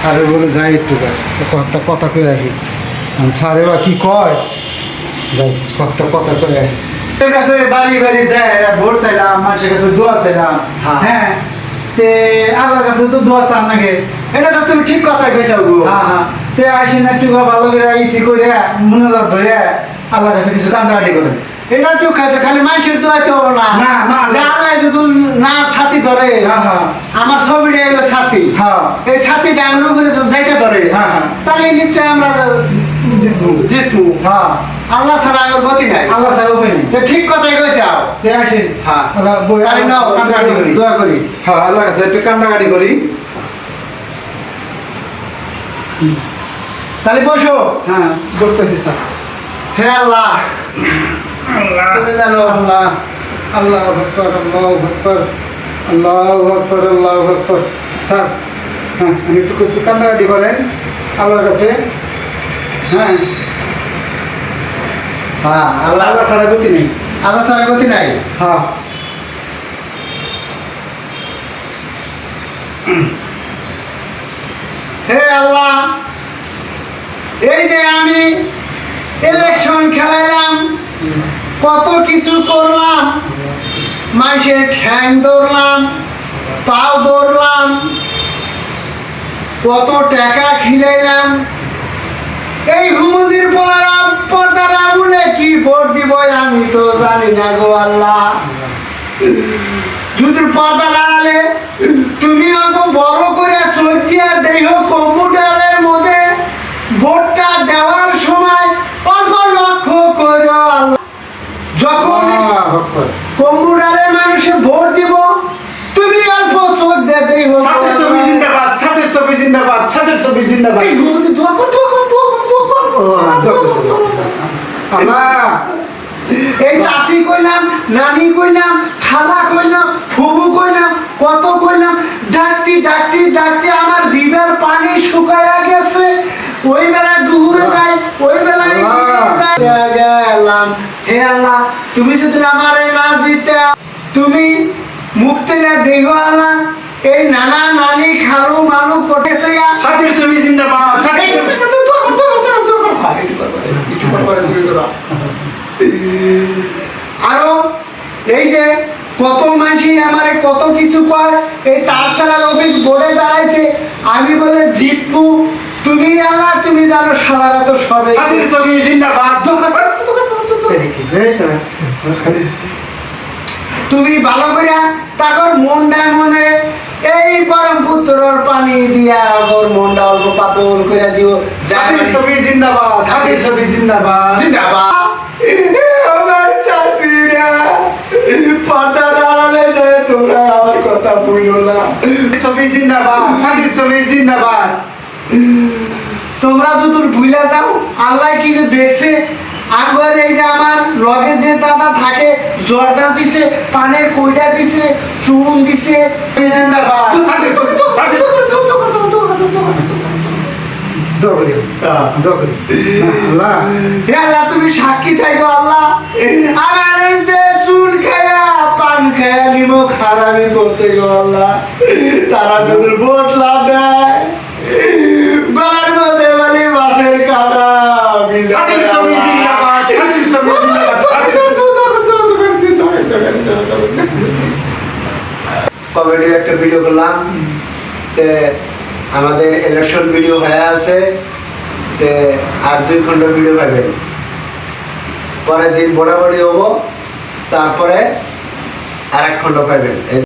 স্যারের বলে যাই একটু কয়েকটা কথা কয়ে আসি স্যারে বা কি কয় যাই কয়েকটা কথা কয়ে আসি তোর কাছে বাড়ি বাড়ি যায় ভোট চাইলাম মানুষের কাছে দোয়া চাইলাম হ্যাঁ তে আল্লাহর কাছে তো দোয়া চান নাকি এটা তো তুমি ঠিক কথা কইছো গো। হ্যাঁ তে আসি না একটু ভালো করে ইটি করে মনোযোগ ধরে আল্লাহর কাছে কিছু কান্দাকাটি করে এটা তো খাইছে খালি মানুষের দোয়া তো না না, না। যে আল্লাহ যদি না ছাতি ধরে হ্যাঁ আমার ছবিটা হলো ছাতি হ্যাঁ এই ছাতিটা আমার উপরে যদি যাইতে ধরে হ্যাঁ তাহলে নিশ্চয় আমরা জিতবো। হ্যাঁ আল্লাহ ছাড়া আমার গতি নাই। আল্লাহ স্যার উপায় নেই তো ঠিক কথাই কইছে আও। তে আসেন হ্যাঁ আল্লাহ বই তাহলে নাও কান্দাকাটি করি দোয়া করি। হ্যাঁ আল্লাহর কাছে একটু কান্দাকাটি করি তাহলে বসো। হ্যাঁ বসতেছি স্যার হে আল্লাহ তুমি জানো আল্লাহ আল্লাহ আকবার আল্লাহু আকবার আল্লাহু আকবার আল্লাহু আকবার স্যার হ্যাঁ আমি একটু কিছু কান্দাকাটি করেন আল্লাহর কাছে হ্যাঁ হ্যাঁ আল্লাহ আল্লাহ সারা গতি নেই আল্লাহ ছাড়া গতি নাই। হ্যাঁ হে আল্লাহ এই যে আমি ইলেকশন খেলাইলাম কত কিছু করলাম মানুষের ঠ্যাং দৌড়লাম পাও দৌড়লাম কত টাকা খিলাইলাম এই হুমুদির পোলারা পতারা বলে কি ভোট দিব আমি তো জানি না গো আল্লাহ যদি পাতা লাগালে তুমি অল্প বড় করে চৈতিয়া দেহ কম্পিউটারের মধ্যে ভোটটা দেওয়ার সময় অল্প লক্ষ্য করো আল্লাহ। যখন কম্পিউটারে মানুষে ভোট দিব তুমি অল্প চোখ দিতে ছাত্রের ছবি জিন্দাবাদ ছাত্রের ছবি জিন্দাবাদ ছাত্রের ছবি জিন্দাবাদ আল্লাহ এই চাষি কইলাম নানি কইলাম খালা কইলাম ফুবু কইলাম কত কইলাম ডাকতে ডাকতে ডাকতে আমার জিভের পানি শুকায়া গেছে ওই বেলায় দুপুরে যাই ওই বেলায় গেলাম। হে আল্লাহ তুমি যদি আমার না জিতে তুমি মুক্তি না দেহ আল্লাহ এই নানা নানি খালু মালু কটেছে ছাত্রের ছবি জিন্দাবাদ ছাত্রের ছবি আরো এই যে কত মানুষই আমার কত কিছু কয় এই তার ছাড়া রফিক বোর্ডে দাঁড়াইছে আমি বলে জিতবো তুমি আল্লাহ তুমি জানো সারা তো সবে ছাত্রের ছবি জিন্দাবাদ তুমি ভালো করে তাকর মনটা মনে এই পরম পুত্রর পানি দিয়া ওর মনটা অল্প পাতল করে দিও ছাত্রের ছবি জিন্দাবাদ ছাত্রের ছবি জিন্দাবাদ জিন্দাবাদ। আমার চাচিরা পর্দার আড়ালে যায় তোমরা আমার কথা বলো না। ছবি জিন্দাবাদ ছাত্রের ছবি জিন্দাবাদ তোমরা যদি ভুলে যাও আল্লাহ কিন্তু দেখছে আগের এই যে আমার লগে যে দাদা থাকে জর্দা দিছে পানের কইটা দিছে চুন দিছে জিন্দাবাদ ছাত্রের ছবি দোয়া করি দোয়া করি আল্লাহ হে আল্লাহ তুমি সাক্ষী থাকো আল্লাহ আমার এই যে চুন খায়া পান খায়া নিমক হারামি করতে গো আল্লাহ তারা যদি ভোট লাভ দেয় গলার মধ্যে বলি মাছের কাটা ছাত্রের ছবি জিন্দাবাদ ছাত্রের ছবি কমেডি একটা ভিডিও করলাম তে আমাদের ইলেকশন ভিডিও হয়ে আছে তে আর 2 খন্ড ভিডিও পাবেন পরের দিন বরাবরই হবো তারপরে আর 1 খন্ড পাবেন।